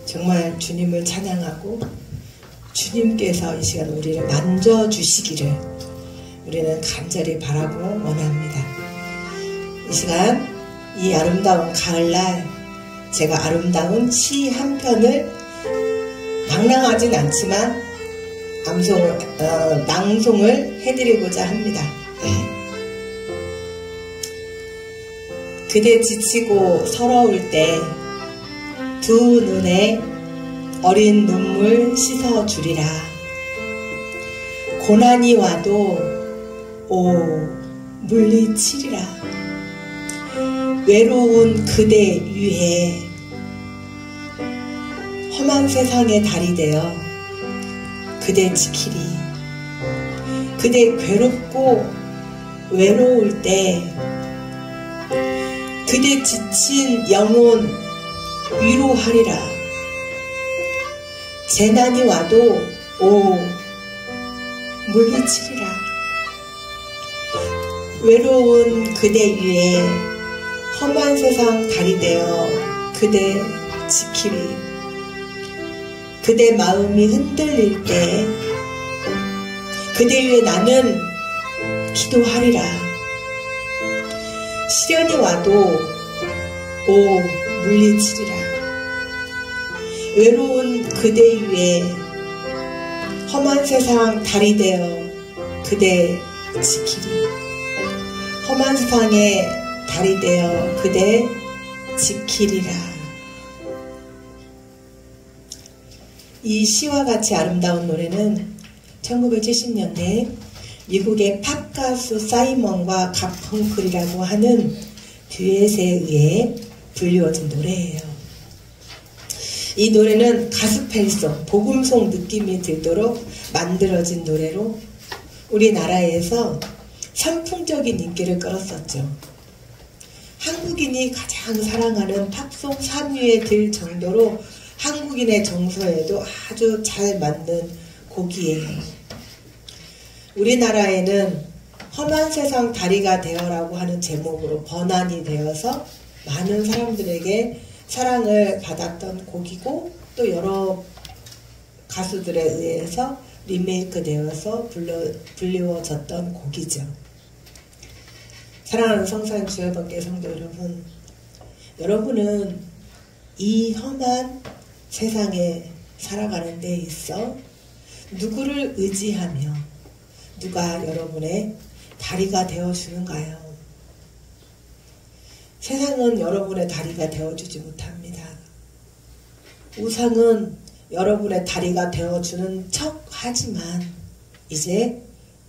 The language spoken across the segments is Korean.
정말 주님을 찬양하고 주님께서 이 시간 우리를 만져주시기를 우리는 간절히 바라고 원합니다. 이 시간 이 아름다운 가을날 제가 아름다운 시 한 편을 낭랑하진 않지만 낭송을 해드리고자 합니다. 그대 지치고 서러울 때 두 눈에 어린 눈물 씻어주리라. 고난이 와도 오 물리치리라. 외로운 그대 위해 험한 세상의 달이 되어 그대 지키리. 그대 괴롭고 외로울 때 그대 지친 영혼 위로하리라. 재난이 와도 오 물리치리라. 외로운 그대 위에 험한 세상 달이 되어 그대 지키리. 그대 마음이 흔들릴 때 그대 위에 나는 기도하리라. 시련이 와도 오 물리치리라. 외로운 그대 위에 험한 세상 달이 되어 그대 지키리. 험한 세상의 달이 되어 그대 지키리라. 이 시와 같이 아름다운 노래는 1970년대 미국의 팝 가수 사이먼과 가펑클이라고 하는 듀엣에 의해 불리워진 노래예요. 이 노래는 가스펠송, 복음송 느낌이 들도록 만들어진 노래로 우리나라에서 선풍적인 인기를 끌었었죠. 한국인이 가장 사랑하는 팝송 3위에 들 정도로 한국인의 정서에도 아주 잘 맞는 곡이에요. 우리나라에는 험한 세상 다리가 되어라고 하는 제목으로 번안이 되어서 많은 사람들에게 사랑을 받았던 곡이고 또 여러 가수들에 의해서 리메이크 되어서 불리워졌던 곡이죠. 사랑하는 성산 주여번개 성도 여러분, 여러분은 이 험한 세상에 살아가는 데 있어 누구를 의지하며 누가 여러분의 다리가 되어주는가요? 세상은 여러분의 다리가 되어주지 못합니다. 우상은 여러분의 다리가 되어주는 척 하지만 이제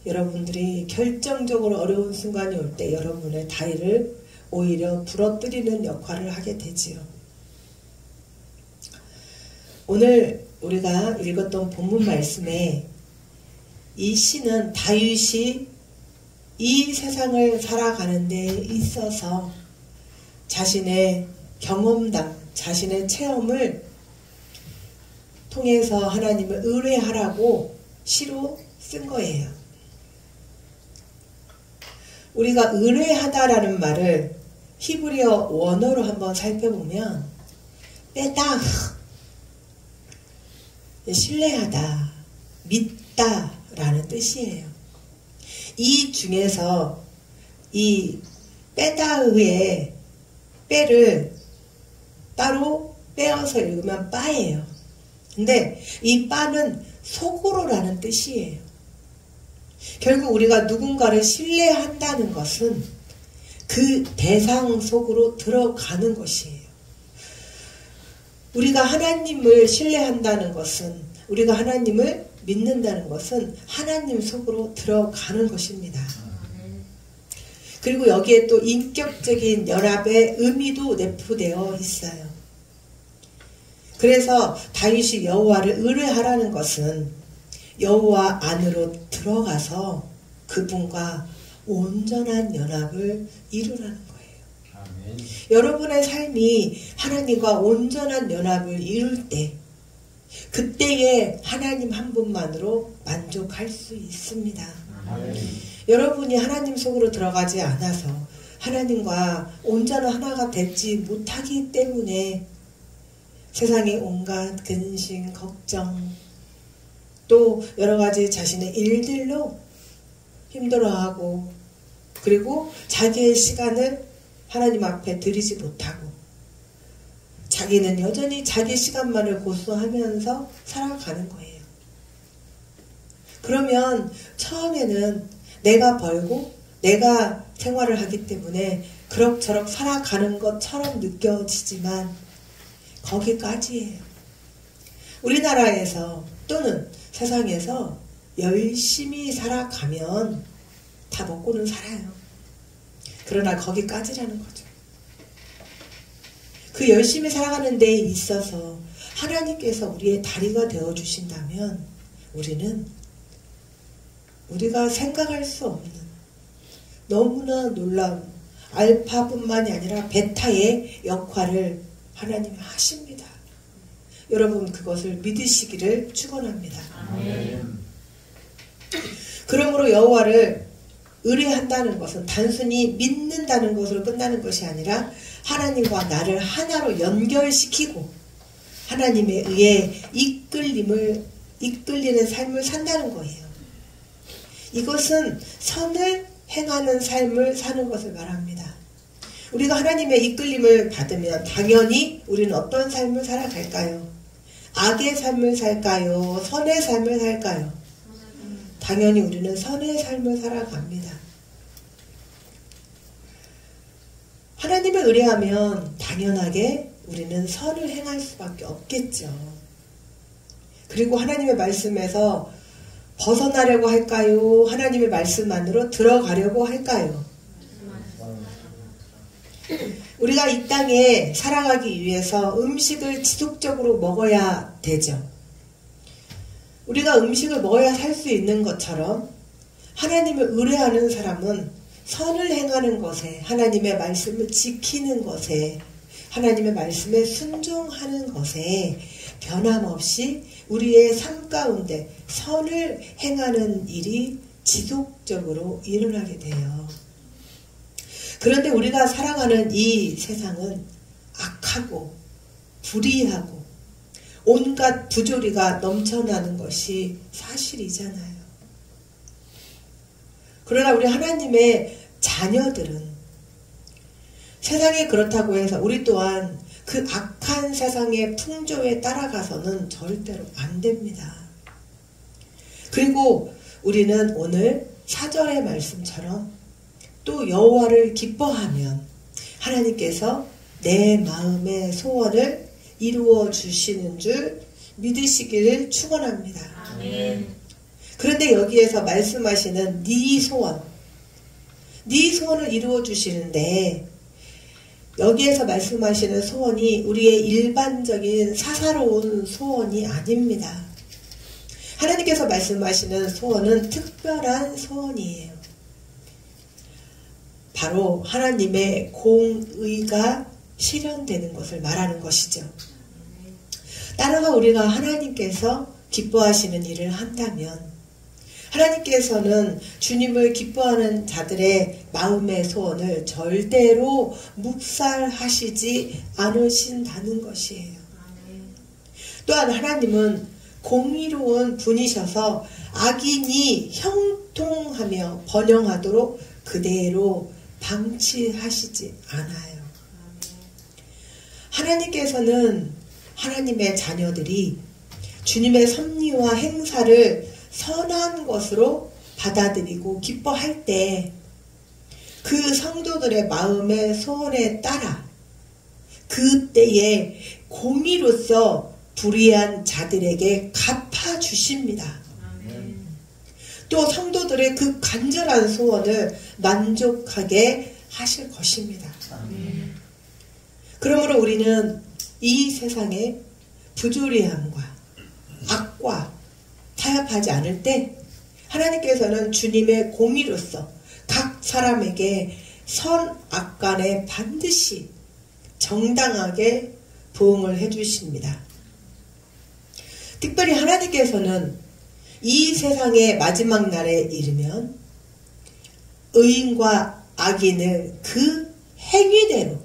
여러분들이 결정적으로 어려운 순간이 올 때 여러분의 다리를 오히려 부러뜨리는 역할을 하게 되지요. 오늘 우리가 읽었던 본문 말씀에 이 시는 다윗이 이 세상을 살아가는 데 있어서 자신의 경험담, 자신의 체험을 통해서 하나님을 의뢰하라고 시로 쓴 거예요. 우리가 의뢰하다라는 말을 히브리어 원어로 한번 살펴보면 빼다, 신뢰하다, 믿다라는 뜻이에요. 이 중에서 이 빼다의 빼를 따로 빼어서 읽으면 빠예요. 근데 이 빠는 속으로라는 뜻이에요. 결국 우리가 누군가를 신뢰한다는 것은 그 대상 속으로 들어가는 것이에요. 우리가 하나님을 신뢰한다는 것은, 우리가 하나님을 믿는다는 것은 하나님 속으로 들어가는 것입니다. 그리고 여기에 또 인격적인 연합의 의미도 내포되어 있어요. 그래서 다윗이 여호와를 의뢰하라는 것은 여호와 안으로 들어가서 그분과 온전한 연합을 이루라는 거예요. 아멘. 여러분의 삶이 하나님과 온전한 연합을 이룰 때 그때에 하나님 한 분만으로 만족할 수 있습니다. 아멘. 여러분이 하나님 속으로 들어가지 않아서 하나님과 온전한 하나가 되지 못하기 때문에 세상의 온갖 근심, 걱정, 또 여러 가지 자신의 일들로 힘들어하고, 그리고 자기의 시간을 하나님 앞에 드리지 못하고, 자기는 여전히 자기 시간만을 고수하면서 살아가는 거예요. 그러면 처음에는 내가 벌고 내가 생활을 하기 때문에 그럭저럭 살아가는 것처럼 느껴지지만 거기까지예요. 우리나라에서 또는 세상에서 열심히 살아가면 다 먹고는 살아요. 그러나 거기까지라는 거죠. 그 열심히 살아가는 데에 있어서 하나님께서 우리의 다리가 되어주신다면 우리가 생각할 수 없는 너무나 놀라운 알파뿐만이 아니라 베타의 역할을 하나님이 하십니다. 여러분 그것을 믿으시기를 축원합니다. 아멘. 그러므로 여호와를 의뢰한다는 것은 단순히 믿는다는 것으로 끝나는 것이 아니라 하나님과 나를 하나로 연결시키고 하나님에 의해 이끌리는 삶을 산다는 거예요. 이것은 선을 행하는 삶을 사는 것을 말합니다. 우리가 하나님의 이끌림을 받으면 당연히 우리는 어떤 삶을 살아갈까요? 악의 삶을 살까요? 선의 삶을 살까요? 당연히 우리는 선의 삶을 살아갑니다. 하나님을 의뢰하면 당연하게 우리는 선을 행할 수밖에 없겠죠. 그리고 하나님의 말씀에서 벗어나려고 할까요? 하나님의 말씀 안으로 들어가려고 할까요? 우리가 이 땅에 살아가기 위해서 음식을 지속적으로 먹어야 되죠. 우리가 음식을 먹어야 살 수 있는 것처럼 하나님을 의뢰하는 사람은 선을 행하는 것에, 하나님의 말씀을 지키는 것에, 하나님의 말씀에 순종하는 것에 변함없이 우리의 삶 가운데 선을 행하는 일이 지속적으로 일어나게 돼요. 그런데 우리가 살아가는 이 세상은 악하고 불의하고 온갖 부조리가 넘쳐나는 것이 사실이잖아요. 그러나 우리 하나님의 자녀들은 세상이 그렇다고 해서 우리 또한 그 악한 세상의 풍조에 따라가서는 절대로 안 됩니다. 그리고 우리는 오늘 4절의 말씀처럼 또 여호와를 기뻐하면 하나님께서 내 마음의 소원을 이루어 주시는 줄 믿으시기를 축원합니다. 아멘. 그런데 여기에서 말씀하시는 네 소원을 이루어 주시는데 여기에서 말씀하시는 소원이 우리의 일반적인 사사로운 소원이 아닙니다. 하나님께서 말씀하시는 소원은 특별한 소원이에요. 바로 하나님의 공의가 실현되는 것을 말하는 것이죠. 따라서 우리가 하나님께서 기뻐하시는 일을 한다면 하나님께서는 주님을 기뻐하는 자들의 마음의 소원을 절대로 묵살하시지 않으신다는 것이에요. 또한 하나님은 공의로운 분이셔서 악인이 형통하며 번영하도록 그대로 방치하시지 않아요. 하나님께서는 하나님의 자녀들이 주님의 섭리와 행사를 선한 것으로 받아들이고 기뻐할 때 그 성도들의 마음의 소원에 따라 그때에 공의로서 불의한 자들에게 갚아주십니다. 또 성도들의 그 간절한 소원을 만족하게 하실 것입니다. 그러므로 우리는 이 세상의 부조리함과 악과 타협하지 않을 때 하나님께서는 주님의 공의로서 각 사람에게 선 악간에 반드시 정당하게 보응을 해주십니다. 특별히 하나님께서는 이 세상의 마지막 날에 이르면 의인과 악인을 그 행위대로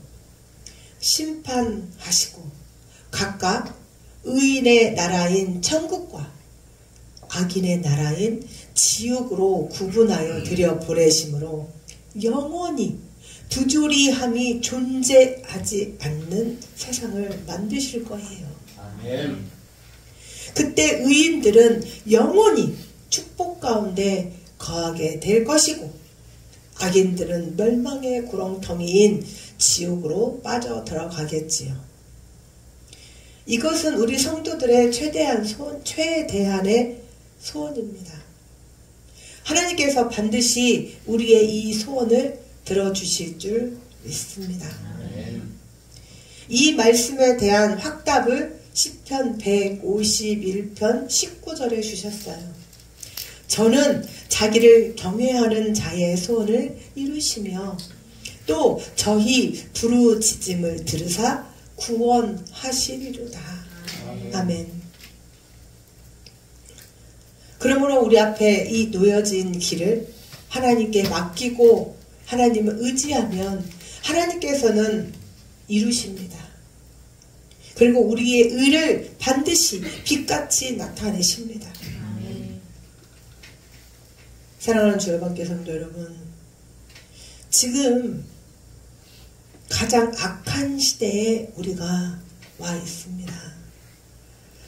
심판하시고 각각 의인의 나라인 천국과 악인의 나라인 지옥으로 구분하여 들여 보내심으로 영원히 부조리함이 존재하지 않는 세상을 만드실 거예요. 아멘. 그때 의인들은 영원히 축복 가운데 거하게 될 것이고 악인들은 멸망의 구렁텅이인 지옥으로 빠져 들어가겠지요. 이것은 우리 성도들의 최대한의 소원입니다. 하나님께서 반드시 우리의 이 소원을 들어주실 줄 믿습니다. 이 말씀에 대한 확답을 시편 151편 19절에 주셨어요. 저는 자기를 경외하는 자의 소원을 이루시며 또 저희 부르짖음을 들으사 구원하시리로다. 아멘. 그러므로 우리 앞에 이 놓여진 길을 하나님께 맡기고 하나님을 의지하면 하나님께서는 이루십니다. 그리고 우리의 의를 반드시 빛같이 나타내십니다. 사랑하는 주 여러분께 성도 여러분, 지금 가장 악한 시대에 우리가 와 있습니다.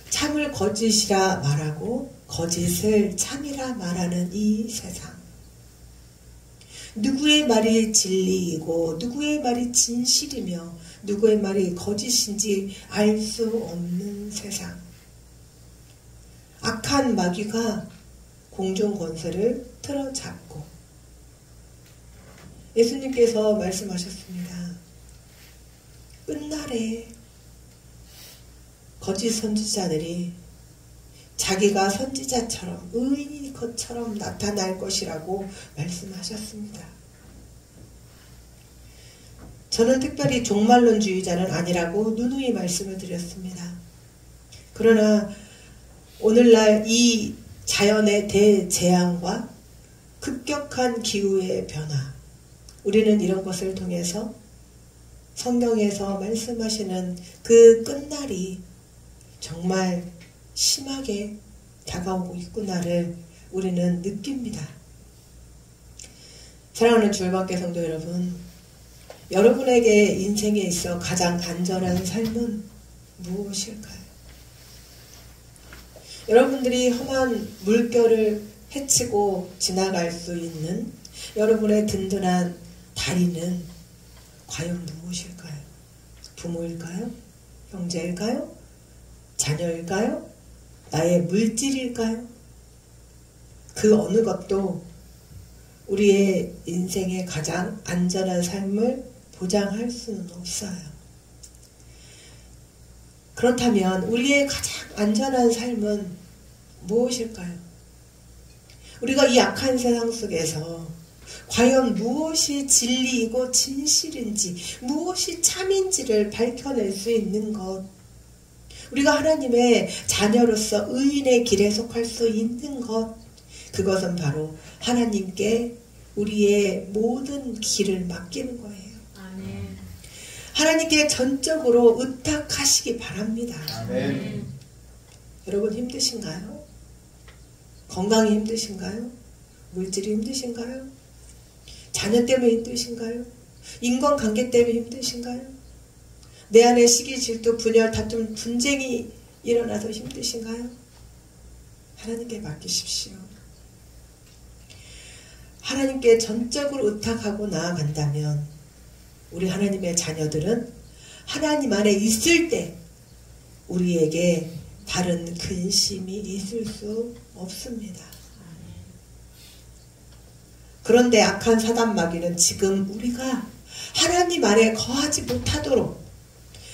참을 거짓이라 말하고 거짓을 참이라 말하는 이 세상. 누구의 말이 진리이고 누구의 말이 진실이며 누구의 말이 거짓인지 알 수 없는 세상. 악한 마귀가 공중 권세를 틀어잡고 예수님께서 말씀하셨습니다. 끝날에 거짓 선지자들이 자기가 선지자처럼 의인이 것처럼 나타날 것이라고 말씀하셨습니다. 저는 특별히 종말론주의자는 아니라고 누누이 말씀을 드렸습니다. 그러나 오늘날 이 자연의 대재앙과 급격한 기후의 변화, 우리는 이런 것을 통해서 성경에서 말씀하시는 그 끝날이 정말 심하게 다가오고 있구나를 우리는 느낍니다. 사랑하는 주일밖에 성도 여러분, 여러분에게 인생에 있어 가장 안전한 삶은 무엇일까요? 여러분들이 험한 물결을 헤치고 지나갈 수 있는 여러분의 든든한 다리는 과연 무엇일까요? 부모일까요? 형제일까요? 자녀일까요? 나의 물질일까요? 그 어느 것도 우리의 인생의 가장 안전한 삶을 보장할 수는 없어요. 그렇다면 우리의 가장 안전한 삶은 무엇일까요? 우리가 이 악한 세상 속에서 과연 무엇이 진리이고 진실인지, 무엇이 참인지를 밝혀낼 수 있는 것, 우리가 하나님의 자녀로서 의인의 길에 속할 수 있는 것, 그것은 바로 하나님께 우리의 모든 길을 맡기는 거예요. 아멘. 하나님께 전적으로 의탁하시기 바랍니다. 아멘. 여러분 힘드신가요? 건강이 힘드신가요? 물질이 힘드신가요? 자녀 때문에 힘드신가요? 인간관계 때문에 힘드신가요? 내 안에 시기, 질투, 분열, 다툼, 분쟁이 일어나서 힘드신가요? 하나님께 맡기십시오. 하나님께 전적으로 의탁하고 나아간다면 우리 하나님의 자녀들은 하나님 안에 있을 때 우리에게 다른 근심이 있을 수 없습니다. 그런데 악한 사단 마귀는 지금 우리가 하나님 안에 거하지 못하도록,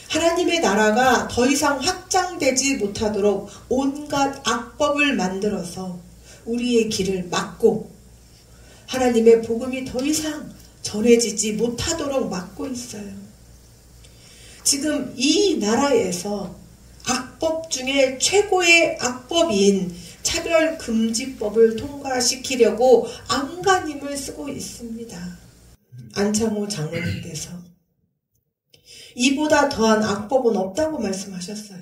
하나님의 나라가 더 이상 확장되지 못하도록 온갖 악법을 만들어서 우리의 길을 막고 하나님의 복음이 더 이상 전해지지 못하도록 막고 있어요. 지금 이 나라에서 악법 중에 최고의 악법인 차별금지법을 통과시키려고 안간힘을 쓰고 있습니다. 안창호 장로님께서 이보다 더한 악법은 없다고 말씀하셨어요.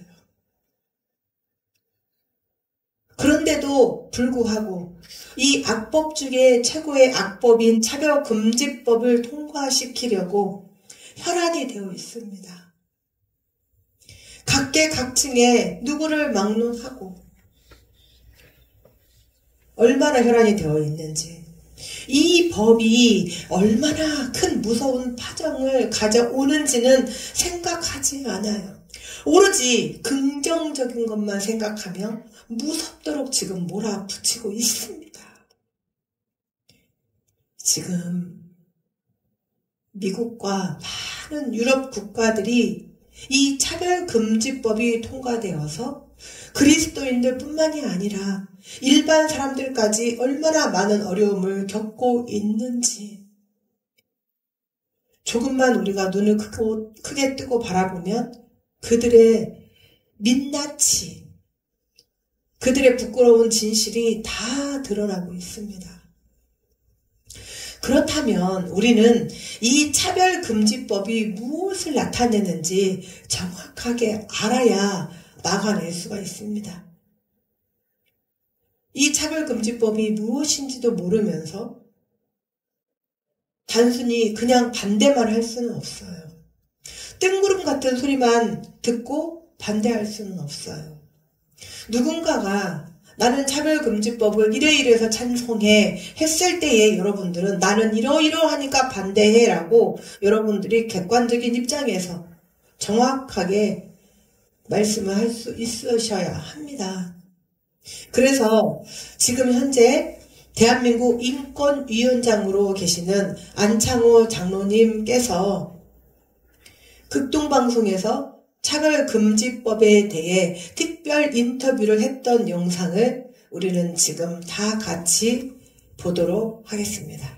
그런데도 불구하고 이 악법 중에 최고의 악법인 차별금지법을 통과시키려고 혈안이 되어 있습니다. 각계각층에 누구를 막론하고 얼마나 혈안이 되어 있는지, 이 법이 얼마나 큰 무서운 파장을 가져오는지는 생각하지 않아요. 오로지 긍정적인 것만 생각하며 무섭도록 지금 몰아붙이고 있습니다. 지금 미국과 많은 유럽 국가들이 이 차별금지법이 통과되어서 그리스도인들 뿐만이 아니라 일반 사람들까지 얼마나 많은 어려움을 겪고 있는지 조금만 우리가 눈을 크게 뜨고 바라보면 그들의 민낯이, 그들의 부끄러운 진실이 다 드러나고 있습니다. 그렇다면 우리는 이 차별금지법이 무엇을 나타내는지 정확하게 알아야 막아낼 수가 있습니다. 이 차별금지법이 무엇인지도 모르면서 단순히 그냥 반대만 할 수는 없어요. 뜬구름 같은 소리만 듣고 반대할 수는 없어요. 누군가가 나는 차별금지법을 이래이래서 찬성해 했을 때에 여러분들은 나는 이러이러하니까 반대해 라고 여러분들이 객관적인 입장에서 정확하게 말씀을 할 수 있으셔야 합니다. 그래서 지금 현재 대한민국 인권위원장으로 계시는 안창호 장로님께서 극동방송에서 차별금지법에 대해 특별 인터뷰를 했던 영상을 우리는 지금 다 같이 보도록 하겠습니다.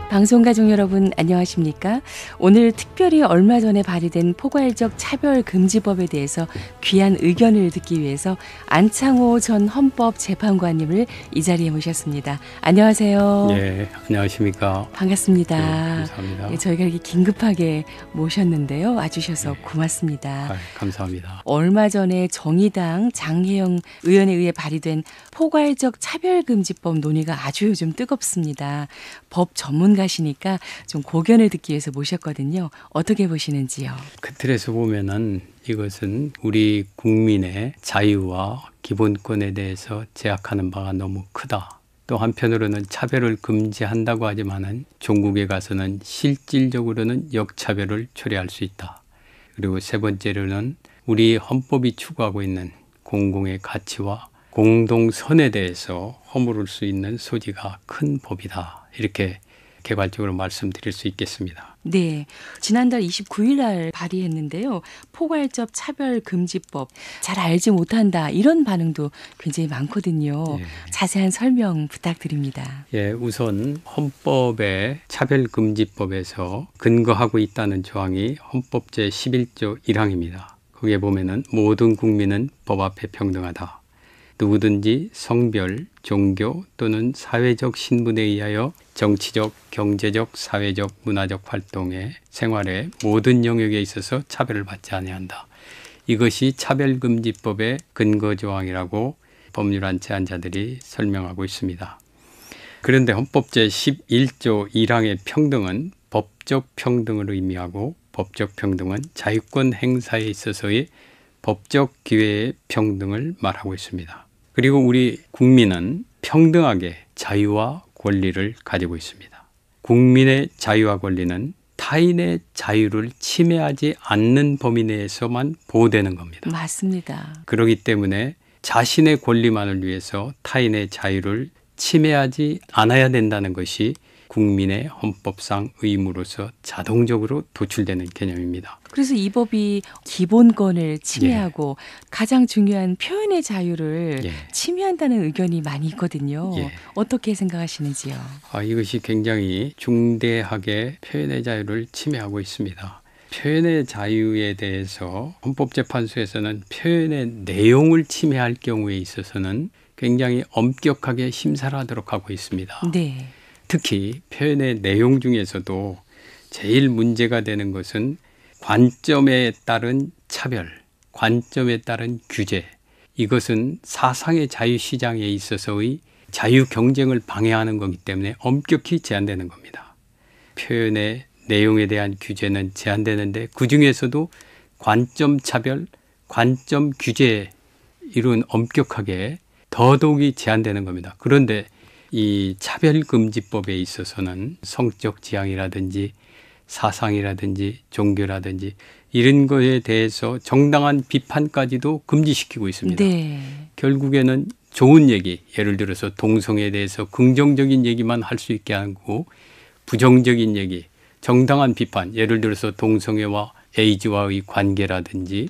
방송가족 여러분 안녕하십니까? 오늘 특별히 얼마 전에 발의된 포괄적 차별금지법에 대해서 귀한 의견을 듣기 위해서 안창호 전 헌법재판관님을 이 자리에 모셨습니다. 안녕하세요. 네, 안녕하십니까? 반갑습니다. 네, 감사합니다. 네, 저희가 이렇게 긴급하게 모셨는데요. 와주셔서 네. 고맙습니다. 감사합니다. 얼마 전에 정의당 장혜영 의원에 의해 발의된 포괄적 차별금지법 논의가 아주 요즘 뜨겁습니다. 법 전문가시니까 좀 고견을 듣기 위해서 모셨거든요. 어떻게 보시는지요? 그 틀에서 보면은 이것은 우리 국민의 자유와 기본권에 대해서 제약하는 바가 너무 크다. 또 한편으로는 차별을 금지한다고 하지만은 종국에 가서는 실질적으로는 역차별을 초래할 수 있다. 그리고 세 번째로는 우리 헌법이 추구하고 있는 공공의 가치와 공동선에 대해서 허물을 수 있는 소지가 큰 법이다. 이렇게 개괄적으로 말씀드릴 수 있겠습니다. 네, 지난달 29일 날 발의했는데요. 포괄적 차별금지법 잘 알지 못한다 이런 반응도 굉장히 많거든요. 예. 자세한 설명 부탁드립니다. 예, 우선 헌법의 차별금지법에서 근거하고 있다는 조항이 헌법 제11조 1항입니다. 거기에 보면은 모든 국민은 법 앞에 평등하다. 누구든지 성별, 종교 또는 사회적 신분에 의하여 정치적, 경제적, 사회적, 문화적 활동에 생활의 모든 영역에 있어서 차별을 받지 아니한다. 이것이 차별금지법의 근거조항이라고 법률안 제안자들이 설명하고 있습니다. 그런데 헌법 제11조 1항의 평등은 법적 평등을 의미하고 법적 평등은 자유권 행사에 있어서의 법적 기회의 평등을 말하고 있습니다. 그리고 우리 국민은 평등하게 자유와 권리를 가지고 있습니다. 국민의 자유와 권리는 타인의 자유를 침해하지 않는 범위 내에서만 보호되는 겁니다. 맞습니다. 그렇기 때문에 자신의 권리만을 위해서 타인의 자유를 침해하지 않아야 된다는 것이 국민의 헌법상 의무로서 자동적으로 도출되는 개념입니다. 그래서 이 법이 기본권을 침해하고 가장 중요한 표현의 자유를 침해한다는 의견이 많이 있거든요. 어떻게 생각하시는지요? 이것이 굉장히 중대하게 표현의 자유를 침해하고 있습니다. 표현의 자유에 대해서 헌법재판소에서는 표현의 내용을 침해할 경우에 있어서는 굉장히 엄격하게 심사를 하도록 하고 있습니다. 네. 특히 표현의 내용 중에서도 제일 문제가 되는 것은 관점에 따른 차별, 관점에 따른 규제, 이것은 사상의 자유시장에 있어서의 자유 경쟁을 방해하는 거기 때문에 엄격히 제한되는 겁니다. 표현의 내용에 대한 규제는 제한되는데 그중에서도 관점 차별, 관점 규제에 이룬 엄격하게 더더욱이 제한되는 겁니다. 그런데 이 차별금지법에 있어서는 성적 지향이라든지 사상이라든지 종교라든지 이런 거에 대해서 정당한 비판까지도 금지시키고 있습니다. 네. 결국에는 좋은 얘기, 예를 들어서 동성애에 대해서 긍정적인 얘기만 할 수 있게 하고 부정적인 얘기, 정당한 비판, 예를 들어서 동성애와 에이즈와의 관계라든지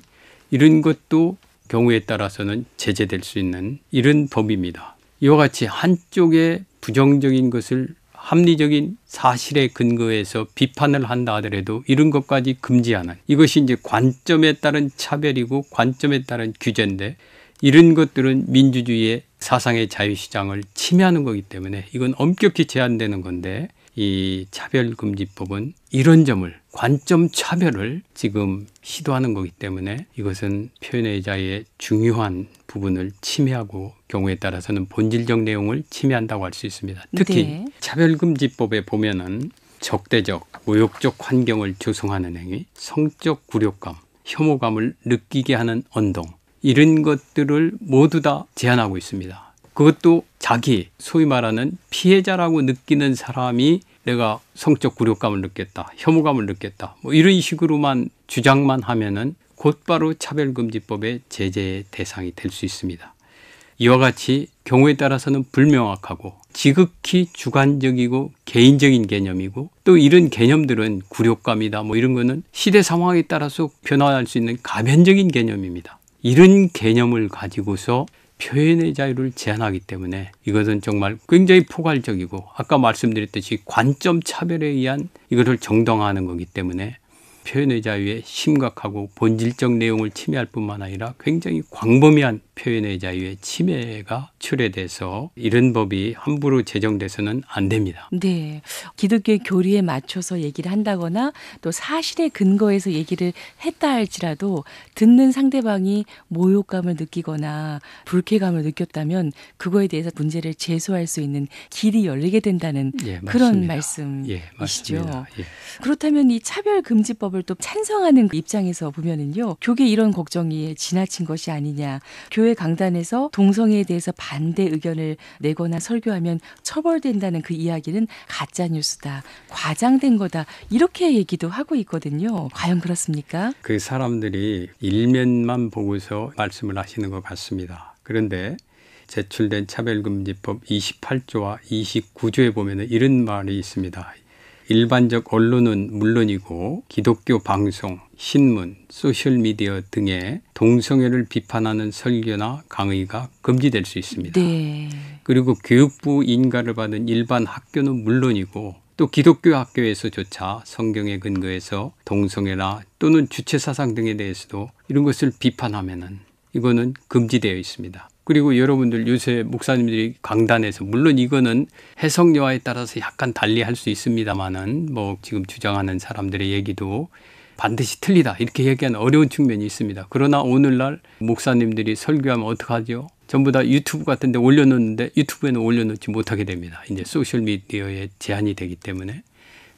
이런 것도 경우에 따라서는 제재될 수 있는 이런 법입니다. 이와 같이 한쪽에 부정적인 것을 합리적인 사실에 근거해서 비판을 한다 하더라도 이런 것까지 금지하는, 이것이 이제 관점에 따른 차별이고 관점에 따른 규제인데 이런 것들은 민주주의의 사상의 자유시장을 침해하는 거기 때문에 이건 엄격히 제한되는 건데, 이 차별금지법은 이런 점을, 관점 차별을 지금 시도하는 거기 때문에 이것은 표현의 자유의 중요한 부분을 침해하고 경우에 따라서는 본질적 내용을 침해한다고 할 수 있습니다. 특히 네. 차별금지법에 보면은 적대적, 모욕적 환경을 조성하는 행위, 성적 굴욕감, 혐오감을 느끼게 하는 언동, 이런 것들을 모두 다 제한하고 있습니다. 그것도 자기, 소위 말하는 피해자라고 느끼는 사람이 내가 성적 굴욕감을 느꼈다, 혐오감을 느꼈다, 뭐 이런 식으로만 주장만 하면은 곧바로 차별금지법의 제재의 대상이 될 수 있습니다. 이와 같이 경우에 따라서는 불명확하고 지극히 주관적이고 개인적인 개념이고, 또 이런 개념들은 굴욕감이다 뭐 이런 거는 시대 상황에 따라서 변화할 수 있는 가변적인 개념입니다. 이런 개념을 가지고서 표현의 자유를 제한하기 때문에 이것은 정말 굉장히 포괄적이고 아까 말씀드렸듯이 관점 차별에 의한 이것을 정당화하는 거기 때문에 표현의 자유의 심각하고 본질적 내용을 침해할 뿐만 아니라 굉장히 광범위한 표현의 자유의 침해가 초래돼서 이런 법이 함부로 제정돼서는 안 됩니다. 네. 기독교의 교리에 맞춰서 얘기를 한다거나 또 사실에 근거해서 얘기를 했다 할지라도 듣는 상대방이 모욕감을 느끼거나 불쾌감을 느꼈다면 그거에 대해서 문제를 제소할 수 있는 길이 열리게 된다는 그런 말씀이시죠. 예, 맞습니다. 예. 그렇다면 이 차별금지법을 또 찬성하는 입장에서 보면은요, 교계 이런 걱정이 지나친 것이 아니냐, 교회 강단에서 동성애에 대해서 반대 의견을 내거나 설교하면 처벌된다는 그 이야기는 가짜 뉴스다, 과장된 거다, 이렇게 얘기도 하고 있거든요. 과연 그렇습니까? 그 사람들이 일면만 보고서 말씀을 하시는 것 같습니다. 그런데 제출된 차별금지법 28조와 29조에 보면 이런 말이 있습니다. 일반적 언론은 물론이고 기독교 방송, 신문, 소셜미디어 등의 동성애를 비판하는 설교나 강의가 금지될 수 있습니다. 네. 그리고 교육부 인가를 받은 일반 학교는 물론이고 또 기독교 학교에서조차 성경에 근거해서 동성애나 또는 주체사상 등에 대해서도 이런 것을 비판하면은 이거는 금지되어 있습니다. 그리고 여러분들 요새 목사님들이 강단에서, 물론 이거는 해석여하에 따라서 약간 달리 할 수 있습니다만은 뭐 지금 주장하는 사람들의 얘기도 반드시 틀리다 이렇게 얘기하는 어려운 측면이 있습니다. 그러나 오늘날 목사님들이 설교하면 어떡하죠? 전부 다 유튜브 같은 데 올려놓는데 유튜브에는 올려놓지 못하게 됩니다. 이제 소셜미디어에 제한이 되기 때문에.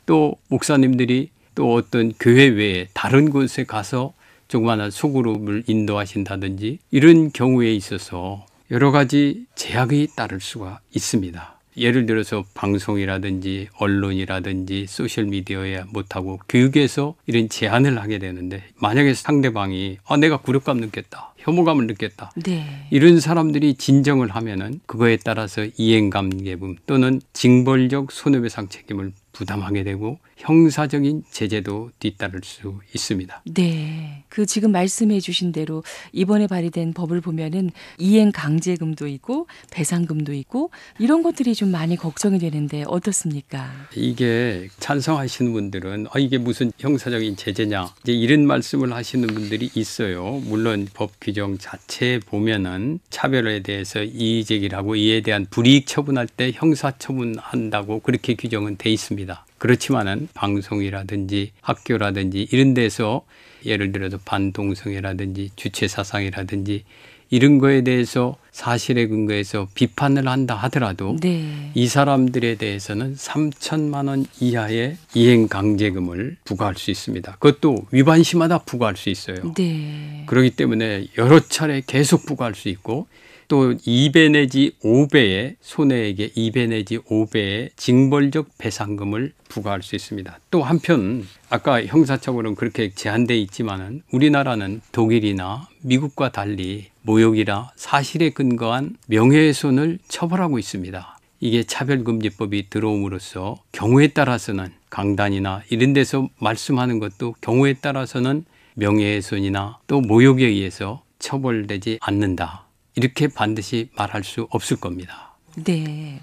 또 목사님들이 또 어떤 교회 외에 다른 곳에 가서 조그마한 소그룹을 인도하신다든지 이런 경우에 있어서 여러 가지 제약이 따를 수가 있습니다. 예를 들어서 방송이라든지 언론이라든지 소셜미디어에 못하고 교육에서 이런 제한을 하게 되는데, 만약에 상대방이 내가 굴욕감 느꼈다, 혐오감을 느꼈다, 네. 이런 사람들이 진정을 하면은 그거에 따라서 이행관계분 또는 징벌적 손해배상 책임을 부담하게 되고 형사적인 제재도 뒤따를 수 있습니다. 네. 그 지금 말씀해 주신 대로 이번에 발의된 법을 보면은 이행 강제금도 있고 배상금도 있고 이런 것들이 좀 많이 걱정이 되는데 어떻습니까? 이게 찬성하시는 분들은 이게 무슨 형사적인 제재냐 이제 이런 말씀을 하시는 분들이 있어요. 물론 법 규정 자체에 보면은 차별에 대해서 이의 제기를 하고 이에 대한 불이익 처분할 때 형사 처분한다고 그렇게 규정은 돼 있습니다. 그렇지만은 방송이라든지 학교라든지 이런 데서 예를 들어서 반동성애라든지 주체사상이라든지 이런 거에 대해서 사실에 근거해서 비판을 한다 하더라도 네. 이 사람들에 대해서는 3천만 원 이하의 이행 강제금을 부과할 수 있습니다. 그것도 위반 시마다 부과할 수 있어요. 네. 그렇기 때문에 여러 차례 계속 부과할 수 있고 또 2배 내지 5배의 손해액의 2배 내지 5배의 징벌적 배상금을 부과할 수 있습니다. 또 한편 아까 형사처벌은 그렇게 제한되어 있지만은 우리나라는 독일이나 미국과 달리 모욕이나 사실에 근거한 명예훼손을 처벌하고 있습니다. 이게 차별금지법이 들어옴으로써 경우에 따라서는 강단이나 이런 데서 말씀하는 것도 경우에 따라서는 명예훼손이나 또 모욕에 의해서 처벌되지 않는다. 이렇게 반드시 말할 수 없을 겁니다. 네.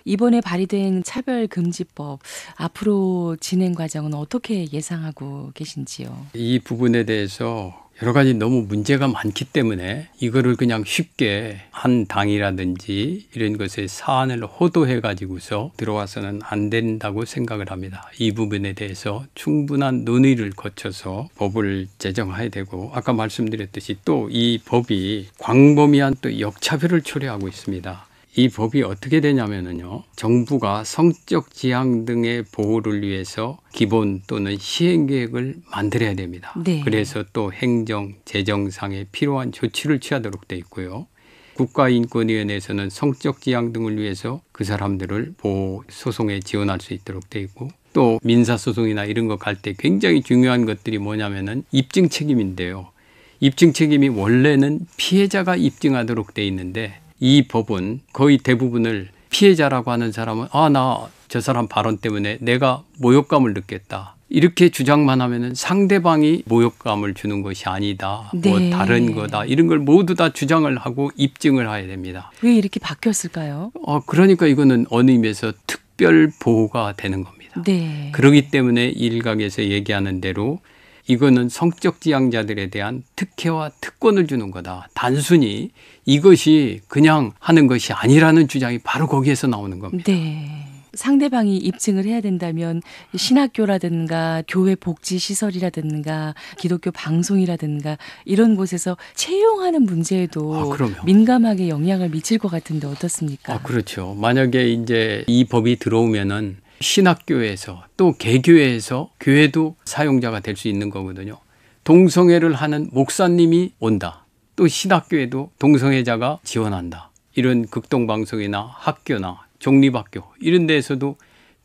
이번에 발의된 차별금지법 앞으로 진행 과정은 어떻게 예상하고 계신지요? 이 부분에 대해서 여러 가지 너무 문제가 많기 때문에 이거를 그냥 쉽게 한 당이라든지 이런 것에 사안을 호도해 가지고서 들어와서는 안 된다고 생각을 합니다. 이 부분에 대해서 충분한 논의를 거쳐서 법을 제정해야 되고 아까 말씀드렸듯이 또 이 법이 광범위한 또 역차별을 초래하고 있습니다. 이 법이 어떻게 되냐면요. 정부가 성적 지향 등의 보호를 위해서 기본 또는 시행 계획을 만들어야 됩니다. 네. 그래서 또 행정, 재정상에 필요한 조치를 취하도록 돼 있고요. 국가인권위원회에서는 성적 지향 등을 위해서 그 사람들을 보호 소송에 지원할 수 있도록 돼 있고 또 민사소송이나 이런 거 갈 때 굉장히 중요한 것들이 뭐냐면은 입증 책임인데요. 입증 책임이 원래는 피해자가 입증하도록 돼 있는데 이 법은 거의 대부분을 피해자라고 하는 사람은 나 저 사람 발언 때문에 내가 모욕감을 느꼈다. 이렇게 주장만 하면은 상대방이 모욕감을 주는 것이 아니다. 네. 뭐 다른 거다. 이런 걸 모두 다 주장을 하고 입증을 해야 됩니다. 왜 이렇게 바뀌었을까요? 그러니까 이거는 어느 의미에서 특별 보호가 되는 겁니다. 네. 그렇기 때문에 일각에서 얘기하는 대로 이거는 성적 지향자들에 대한 특혜와 특권을 주는 거다. 단순히 이것이 그냥 하는 것이 아니라는 주장이 바로 거기에서 나오는 겁니다. 네. 상대방이 입증을 해야 된다면 신학교라든가 교회 복지시설이라든가 기독교 방송이라든가 이런 곳에서 채용하는 문제에도 그럼요. 민감하게 영향을 미칠 것 같은데 어떻습니까? 그렇죠. 만약에 이제 이 법이 들어오면은 신학교에서 또 개교회에서 교회도 사용자가 될 수 있는 거거든요. 동성애를 하는 목사님이 온다. 또 신학교에도 동성애자가 지원한다. 이런 극동방송이나 학교나 종립학교 이런 데에서도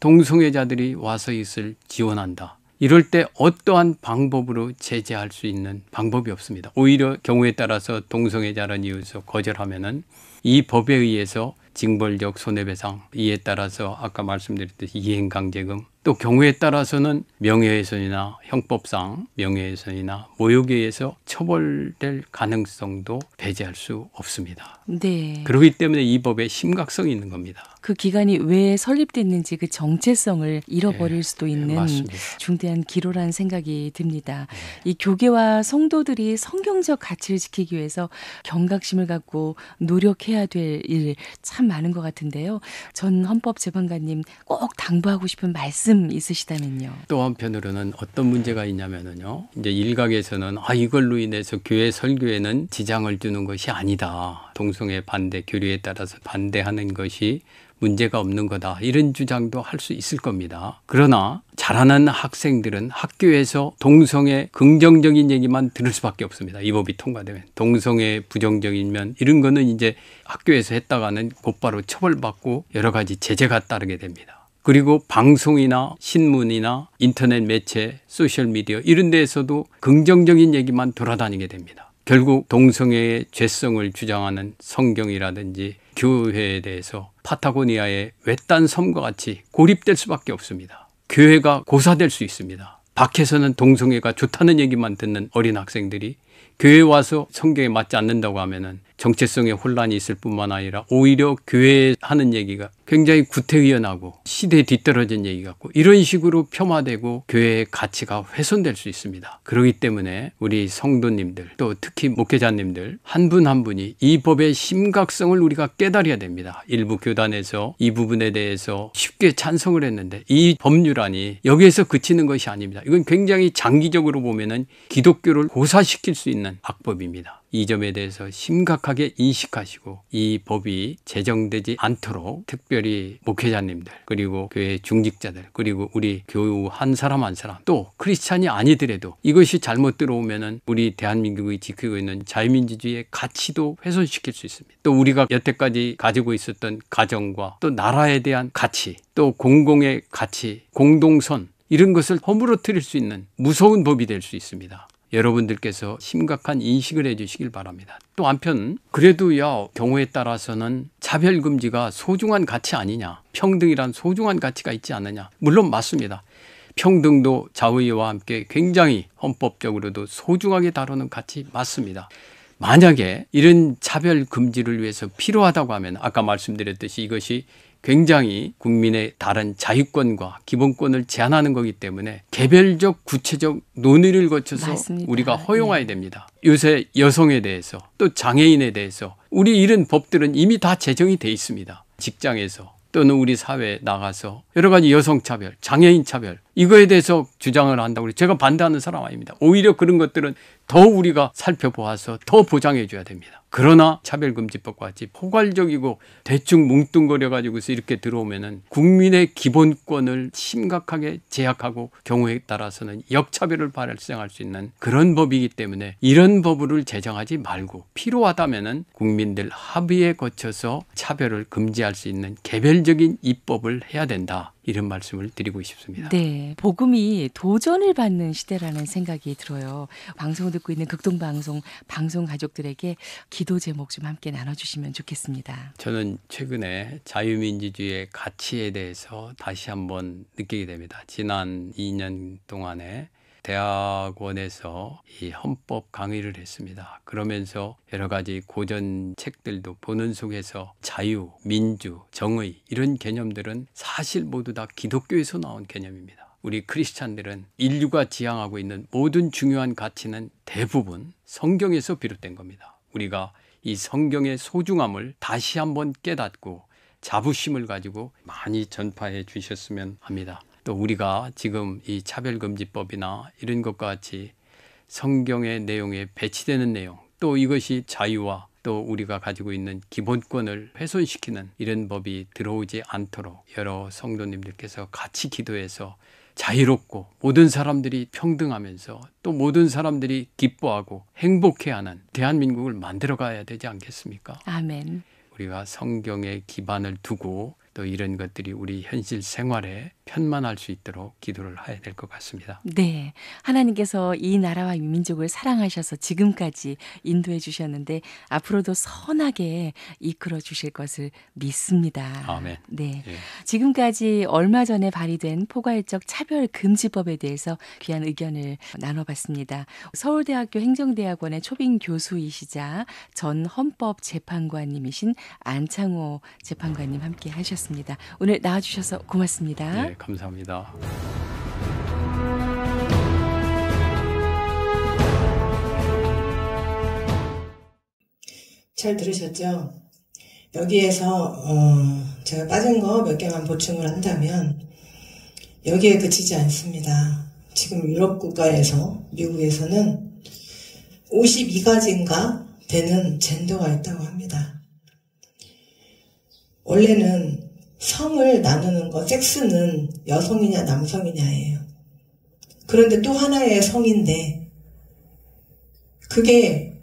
동성애자들이 와서 있을 지원한다. 이럴 때 어떠한 방법으로 제재할 수 있는 방법이 없습니다. 오히려 경우에 따라서 동성애자라는 이유에서 거절하면은 이 법에 의해서 징벌적 손해배상, 이에 따라서 아까 말씀드렸듯이 이행강제금, 또 경우에 따라서는 명예훼손이나 형법상 명예훼손이나 모욕에 의해서 처벌될 가능성도 배제할 수 없습니다. 네. 그렇기 때문에 이 법에 심각성이 있는 겁니다. 그 기간이 왜 설립됐는지 그 정체성을 잃어버릴 수도 있는 맞습니다. 중대한 기로라는 생각이 듭니다. 이 교계와 성도들이 성경적 가치를 지키기 위해서 경각심을 갖고 노력해야 될 일 참 많은 것 같은데요. 전 헌법재판관님 꼭 당부하고 싶은 말씀 있으시다면요. 또 한편으로는 어떤 문제가 있냐면요. 이제 일각에서는 이걸로 인해서 교회 설교에는 지장을 주는 것이 아니다. 동성애 반대, 교류에 따라서 반대하는 것이 문제가 없는 거다. 이런 주장도 할 수 있을 겁니다. 그러나 자라는 학생들은 학교에서 동성애 긍정적인 얘기만 들을 수밖에 없습니다. 이 법이 통과되면. 동성애 부정적인 면 이런 거는 이제 학교에서 했다가는 곧바로 처벌받고 여러 가지 제재가 따르게 됩니다. 그리고 방송이나 신문이나 인터넷 매체, 소셜미디어 이런 데에서도 긍정적인 얘기만 돌아다니게 됩니다. 결국 동성애의 죄성을 주장하는 성경이라든지 교회에 대해서 파타고니아의 외딴 섬과 같이 고립될 수밖에 없습니다. 교회가 고사될 수 있습니다. 밖에서는 동성애가 좋다는 얘기만 듣는 어린 학생들이 교회에 와서 성경에 맞지 않는다고 하면은 정체성의 혼란이 있을 뿐만 아니라 오히려 교회에 하는 얘기가 굉장히 구태의연하고 시대에 뒤떨어진 얘기 같고 이런 식으로 폄하되고 교회의 가치가 훼손될 수 있습니다. 그렇기 때문에 우리 성도님들 또 특히 목회자님들 한 분 한 분이 이 법의 심각성을 우리가 깨달아야 됩니다. 일부 교단에서 이 부분에 대해서 쉽게 찬성을 했는데 이 법률안이 여기에서 그치는 것이 아닙니다. 이건 굉장히 장기적으로 보면은 기독교를 고사시킬 수 있는 악법입니다. 이 점에 대해서 심각하게 인식하시고 이 법이 제정되지 않도록 특별히 목회자님들 그리고 교회 중직자들 그리고 우리 교우 한 사람 한 사람 또 크리스찬이 아니더라도 이것이 잘못 들어오면은 우리 대한민국이 지키고 있는 자유민주주의의 가치도 훼손시킬 수 있습니다. 또 우리가 여태까지 가지고 있었던 가정과 또 나라에 대한 가치 또 공공의 가치 공동선 이런 것을 허물어뜨릴 수 있는 무서운 법이 될 수 있습니다. 여러분들께서 심각한 인식을 해주시길 바랍니다. 또 한편 그래도 경우에 따라서는 차별금지가 소중한 가치 아니냐 평등이란 소중한 가치가 있지 않느냐 물론 맞습니다. 평등도 자유와 함께 굉장히 헌법적으로도 소중하게 다루는 가치 맞습니다. 만약에 이런 차별금지를 위해서 필요하다고 하면 아까 말씀드렸듯이 이것이 굉장히 국민의 다른 자유권과 기본권을 제한하는 거기 때문에 개별적 구체적 논의를 거쳐서 맞습니다. 우리가 허용해야 됩니다. 요새 여성에 대해서 또 장애인에 대해서 우리 이런 법들은 이미 다 제정이 돼 있습니다. 직장에서 또는 우리 사회에 나가서 여러 가지 여성차별, 장애인차별 이거에 대해서 주장을 한다고 제가 반대하는 사람 아닙니다. 오히려 그런 것들은 더 우리가 살펴보아서 더 보장해 줘야 됩니다. 그러나 차별금지법과 같이 포괄적이고 대충 뭉뚱거려 가지고서 이렇게 들어오면은 국민의 기본권을 심각하게 제약하고 경우에 따라서는 역차별을 발생할 수 있는 그런 법이기 때문에 이런 법을 제정하지 말고 필요하다면은 국민들 합의에 거쳐서 차별을 금지할 수 있는 개별적인 입법을 해야 된다. 이런 말씀을 드리고 싶습니다. 네, 복음이 도전을 받는 시대라는 생각이 들어요. 방송을 듣고 있는 극동방송 방송 가족들에게 기도 제목 좀 함께 나눠주시면 좋겠습니다. 저는 최근에 자유민주주의의 가치에 대해서 다시 한번 느끼게 됩니다. 지난 2년 동안에 대학원에서 이 헌법 강의를 했습니다. 그러면서 여러 가지 고전 책들도 보는 속에서 자유, 민주, 정의 이런 개념들은 사실 모두 다 기독교에서 나온 개념입니다. 우리 크리스찬들은 인류가 지향하고 있는 모든 중요한 가치는 대부분 성경에서 비롯된 겁니다. 우리가 이 성경의 소중함을 다시 한번 깨닫고 자부심을 가지고 많이 전파해 주셨으면 합니다. 또 우리가 지금 이 차별금지법이나 이런 것과 같이 성경의 내용에 배치되는 내용 또 이것이 자유와 또 우리가 가지고 있는 기본권을 훼손시키는 이런 법이 들어오지 않도록 여러 성도님들께서 같이 기도해서 자유롭고 모든 사람들이 평등하면서 또 모든 사람들이 기뻐하고 행복해하는 대한민국을 만들어가야 되지 않겠습니까? 아멘. 우리가 성경에 기반을 두고 또 이런 것들이 우리 현실 생활에 편만할 수 있도록 기도를 해야 될 것 같습니다. 네, 하나님께서 이 나라와 이 민족을 사랑하셔서 지금까지 인도해 주셨는데 앞으로도 선하게 이끌어 주실 것을 믿습니다. 아멘. 네, 예. 지금까지 얼마 전에 발의된 포괄적 차별금지법에 대해서 귀한 의견을 나눠봤습니다. 서울대학교 행정대학원의 초빙 교수이시자 전 헌법재판관님이신 안창호 재판관님 함께 하셨습니다. 오늘 나와주셔서 고맙습니다. 네, 감사합니다. 잘 들으셨죠? 여기에서 제가 빠진 거 몇 개만 보충을 한다면 여기에 그치지 않습니다. 지금 유럽 국가에서 미국에서는 52가지인가 되는 젠더가 있다고 합니다. 원래는 성을 나누는 거, 섹스는 여성이냐 남성이냐예요. 그런데 또 하나의 성인데 그게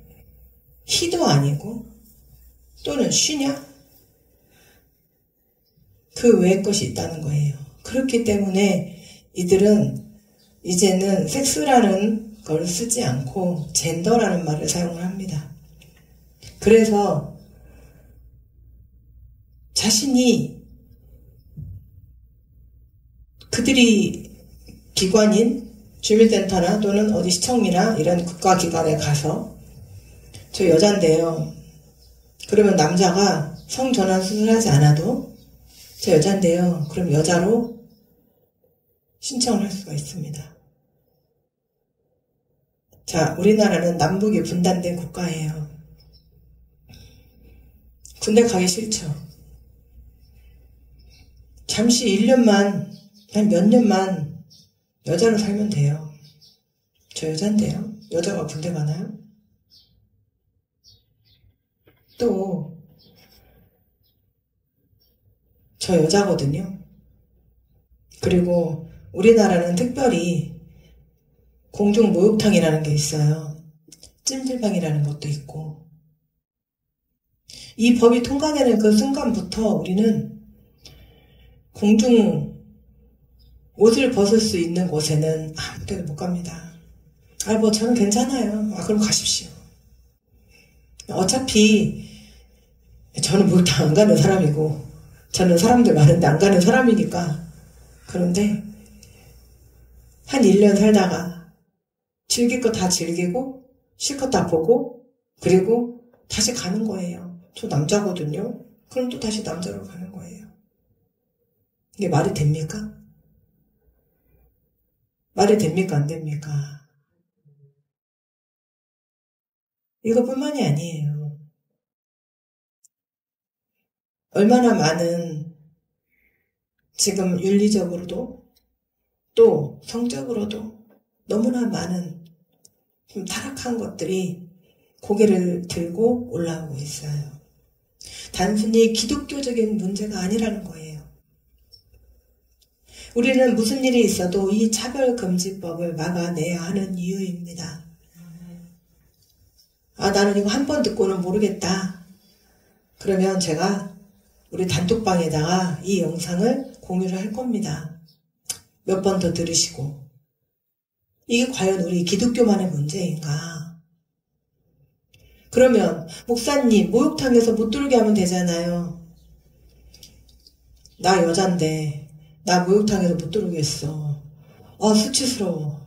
희도 아니고 또는 쉬냐? 그 외의 것이 있다는 거예요. 그렇기 때문에 이들은 이제는 섹스라는 걸 쓰지 않고 젠더라는 말을 사용을 합니다. 그래서 자신이 그들이 기관인 주민센터나 또는 어디 시청이나 이런 국가기관에 가서 저 여잔데요. 그러면 남자가 성전환 수술하지 않아도 저 여잔데요. 그럼 여자로 신청을 할 수가 있습니다. 자, 우리나라는 남북이 분단된 국가예요. 군대 가기 싫죠. 잠시 1년만, 한 몇 년만 여자로 살면 돼요. 저 여잔데요. 여자가 군대 가나요? 또 저 여자거든요. 그리고 우리나라는 특별히 공중 목욕탕이라는 게 있어요. 찜질방이라는 것도 있고. 이 법이 통과되는 그 순간부터 우리는 공중 옷을 벗을 수 있는 곳에는 아무 데도 못 갑니다. 뭐 저는 괜찮아요. 그럼 가십시오. 어차피 저는 목욕탕 안 가는 사람이고 저는 사람들 많은데 안 가는 사람이니까. 그런데 한 1년 살다가 즐길 거 다 즐기고 실컷 다 보고 그리고 다시 가는 거예요. 저 남자거든요. 그럼 또 다시 남자로 가는 거예요. 이게 말이 됩니까? 말이 됩니까? 안 됩니까? 이것뿐만이 아니에요. 얼마나 많은 지금 윤리적으로도 또 성적으로도 너무나 많은 좀 타락한 것들이 고개를 들고 올라오고 있어요. 단순히 기독교적인 문제가 아니라는 거예요. 우리는 무슨 일이 있어도 이 차별금지법을 막아내야 하는 이유입니다. 나는 이거 한 번 듣고는 모르겠다. 그러면 제가 우리 단톡방에다가 이 영상을 공유를 할 겁니다. 몇 번 더 들으시고. 이게 과연 우리 기독교만의 문제인가? 그러면 목사님 목욕탕에서 못 들어오게 하면 되잖아요. 나 여잔데 나 목욕탕에서 못 들어오겠어. 수치스러워.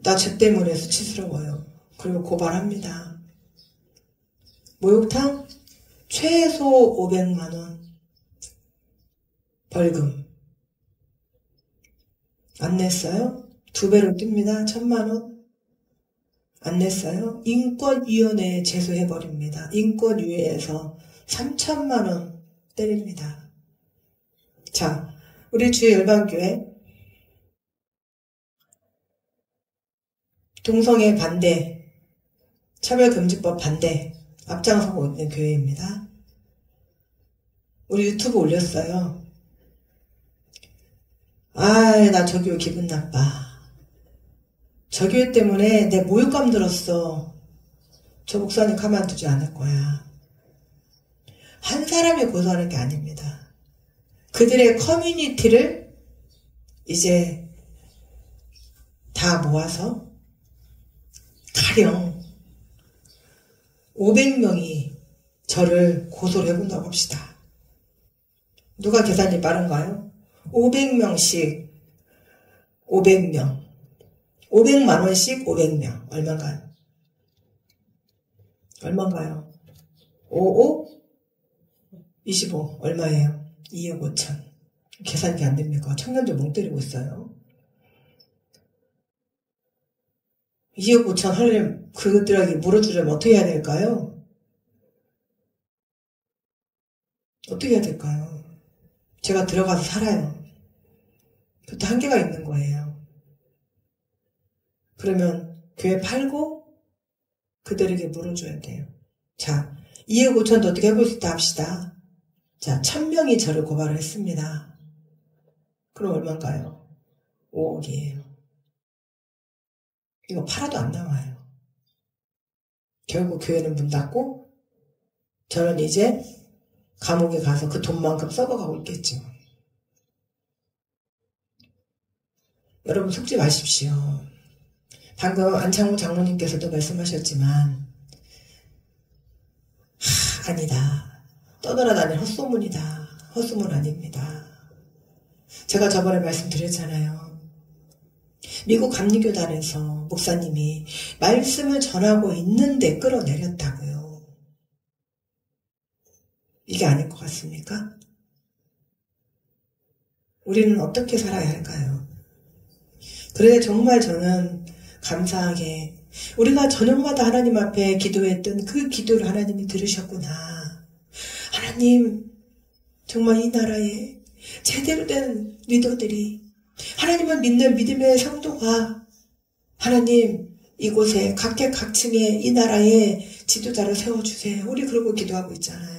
나 죄 때문에 수치스러워요. 그리고 고발합니다. 목욕탕 최소 500만 원 벌금. 안 냈어요? 2배로 뜹니다. 1000만 원. 안 냈어요? 인권위원회에 제소해버립니다. 인권위에서 3000만 원 때립니다. 자, 우리 주의 열방교회 동성애 반대, 차별금지법 반대 앞장서고 있는 교회입니다. 우리 유튜브 올렸어요. 나 저 교회 기분 나빠. 저 교회 때문에 내 모욕감 들었어. 저 목사님 가만두지 않을 거야. 한 사람이 고소하는 게 아닙니다. 그들의 커뮤니티를 이제 다 모아서 가령 500명이 저를 고소를 해본다고 합시다. 누가 계산이 빠른가요? 500명씩 500명 500만 원씩 500명 얼마인가요? 얼마인가요? 55? 25 얼마예요? 2억 5천. 계산이 안 됩니까? 청년들 멍 때리고 있어요. 2억 5천 하려면 그들에게 물어주려면 어떻게 해야 될까요? 어떻게 해야 될까요? 제가 들어가서 살아요. 그것도 한계가 있는 거예요. 그러면 교회 팔고 그들에게 물어줘야 돼요. 자, 2억 5천도 어떻게 해볼 수 있다 합시다. 자, 1000명이 저를 고발을 했습니다. 그럼 얼마인가요? 5억이에요. 이거 팔아도 안 나와요. 결국 교회는 문 닫고 저는 이제 감옥에 가서 그 돈만큼 썩어가고 있겠죠. 여러분 속지 마십시오. 방금 안창호 장로님께서도 말씀하셨지만 아니다. 떠돌아다니는 헛소문이다. 헛소문 아닙니다. 제가 저번에 말씀드렸잖아요. 미국 감리교단에서 목사님이 말씀을 전하고 있는데 끌어내렸다고요. 이게 아닐 것 같습니까? 우리는 어떻게 살아야 할까요? 그런데 정말 저는 감사하게 우리가 저녁마다 하나님 앞에 기도했던 그 기도를 하나님이 들으셨구나. 하나님, 정말 이 나라에 제대로 된 리더들이, 하나님을 믿는 믿음의 성도가 하나님 이곳에 각계각층의 이 나라에 지도자를 세워주세요. 우리 그러고 기도하고 있잖아요.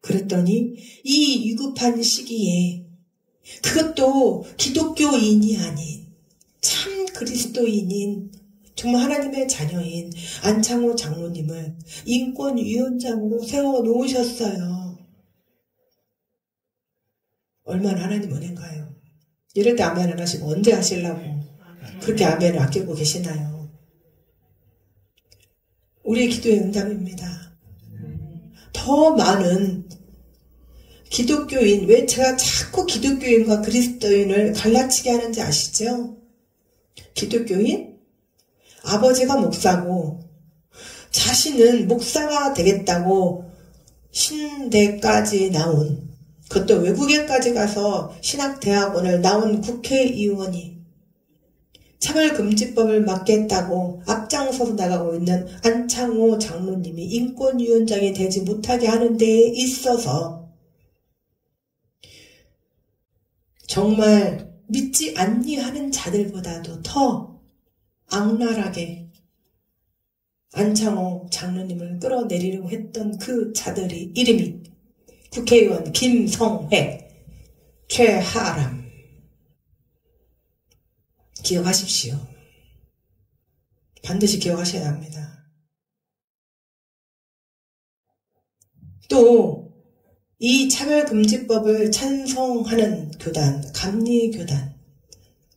그랬더니 이 위급한 시기에 그것도 기독교인이 아닌 참 그리스도인인 정말 하나님의 자녀인 안창호 장로님을 인권위원장으로 세워놓으셨어요. 얼마나 하나님 은혜인가요? 이럴 때 아멘 안 하시고 언제 하시려고 그렇게 아멘을 아끼고 계시나요? 우리의 기도의 응답입니다. 더 많은 기독교인, 왜 제가 자꾸 기독교인과 그리스도인을 갈라치게 하는지 아시죠? 기독교인? 아버지가 목사고 자신은 목사가 되겠다고 신대까지 나온, 그것도 외국에까지 가서 신학대학원을 나온 국회의원이 차별금지법을 막겠다고 앞장서서 나가고 있는 안창호 장로님이 인권위원장이 되지 못하게 하는 데에 있어서 정말 믿지 않니 하는 자들보다도 더 악랄하게 안창호 장로님을 끌어내리려고 했던 그 자들이 이름이 국회의원 김성회, 최하람. 기억하십시오. 반드시 기억하셔야 합니다. 또 이 차별금지법을 찬성하는 교단, 감리교단,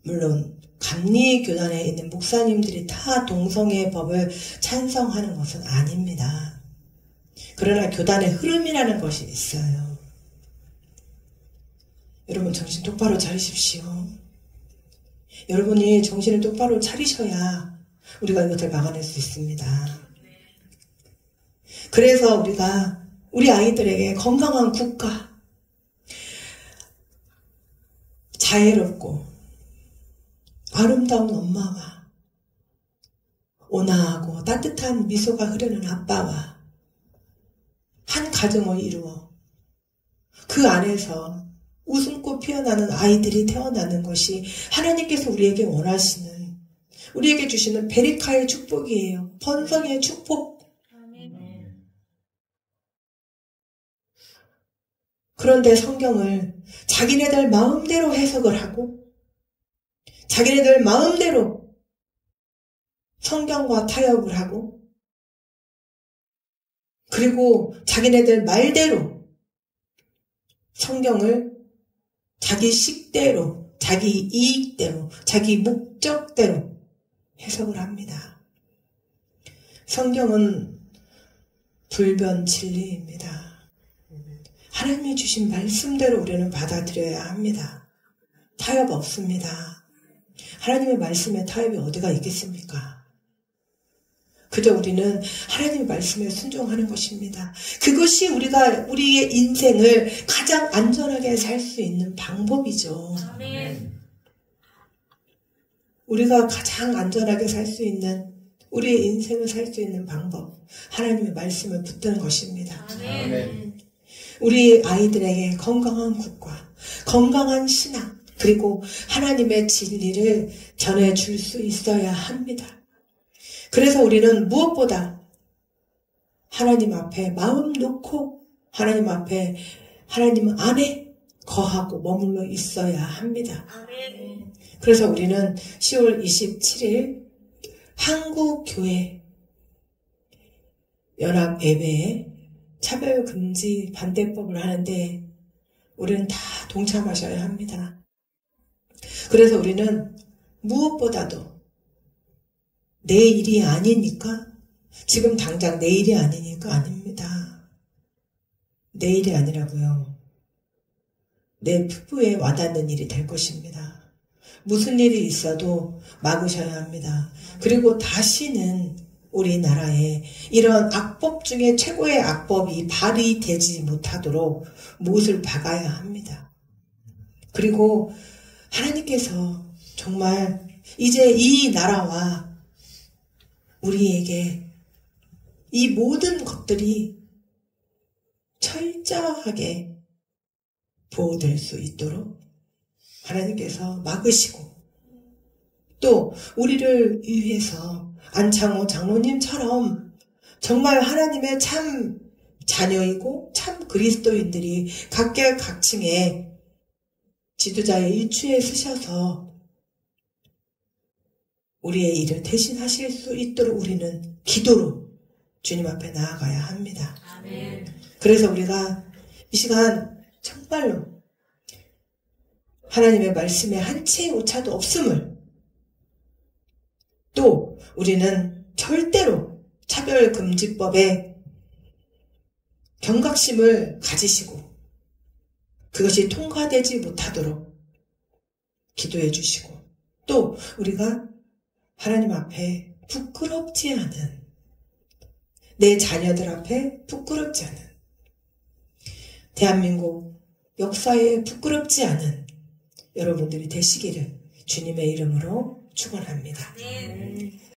물론 감리교단에 있는 목사님들이 다 동성애 법을 찬성하는 것은 아닙니다. 그러나 교단의 흐름이라는 것이 있어요. 여러분 정신 똑바로 차리십시오. 여러분이 정신을 똑바로 차리셔야 우리가 이것을 막아낼 수 있습니다. 그래서 우리가 우리 아이들에게 건강한 국가, 자애롭고 아름다운 엄마와 온화하고 따뜻한 미소가 흐르는 아빠와 한 가정을 이루어 그 안에서 웃음꽃 피어나는 아이들이 태어나는 것이 하나님께서 우리에게 원하시는, 우리에게 주시는 베리카의 축복이에요. 번성의 축복. 그런데 성경을 자기네들 마음대로 해석을 하고 자기네들 마음대로 성경과 타협을 하고 그리고 자기네들 말대로 성경을 자기 식대로, 자기 이익대로, 자기 목적대로 해석을 합니다. 성경은 불변 진리입니다. 하나님이 주신 말씀대로 우리는 받아들여야 합니다. 타협 없습니다. 하나님의 말씀에 타협이 어디가 있겠습니까? 그저 우리는 하나님의 말씀에 순종하는 것입니다. 그것이 우리의 인생을 가장 안전하게 살 수 있는 방법이죠. 아멘. 우리가 가장 안전하게 살 수 있는, 우리의 인생을 살 수 있는 방법, 하나님의 말씀을 붙드는 것입니다. 아멘. 우리 아이들에게 건강한 국가, 건강한 신앙, 그리고 하나님의 진리를 전해줄 수 있어야 합니다. 그래서 우리는 무엇보다 하나님 앞에 마음 놓고 하나님 앞에, 하나님 안에 거하고 머물러 있어야 합니다. 그래서 우리는 10월 27일 한국교회 연합 예배에 차별금지 반대법을 하는데 우리는 다 동참하셔야 합니다. 그래서 우리는 무엇보다도 내일이 아니니까, 지금 당장 내일이 아니니까 아닙니다. 내일이 아니라고요. 내 피부에 와닿는 일이 될 것입니다. 무슨 일이 있어도 막으셔야 합니다. 그리고 다시는 우리나라에 이런 악법 중에 최고의 악법이 발휘되지 못하도록 못을 박아야 합니다. 그리고 하나님께서 정말 이제 이 나라와 우리에게 이 모든 것들이 철저하게 보호될 수 있도록 하나님께서 막으시고, 또 우리를 위해서 안창호 장로님처럼 정말 하나님의 참 자녀이고 참 그리스도인들이 각계각층의 지도자의 일추에 서셔서 우리의 일을 대신하실 수 있도록 우리는 기도로 주님 앞에 나아가야 합니다. 아멘. 그래서 우리가 이 시간 정말로 하나님의 말씀에 한 채의 오차도 없음을, 또 우리는 절대로 차별금지법에 경각심을 가지시고 그것이 통과되지 못하도록 기도해 주시고, 또 우리가 하나님 앞에 부끄럽지 않은, 내 자녀들 앞에 부끄럽지 않은, 대한민국 역사에 부끄럽지 않은 여러분들이 되시기를 주님의 이름으로 축원합니다.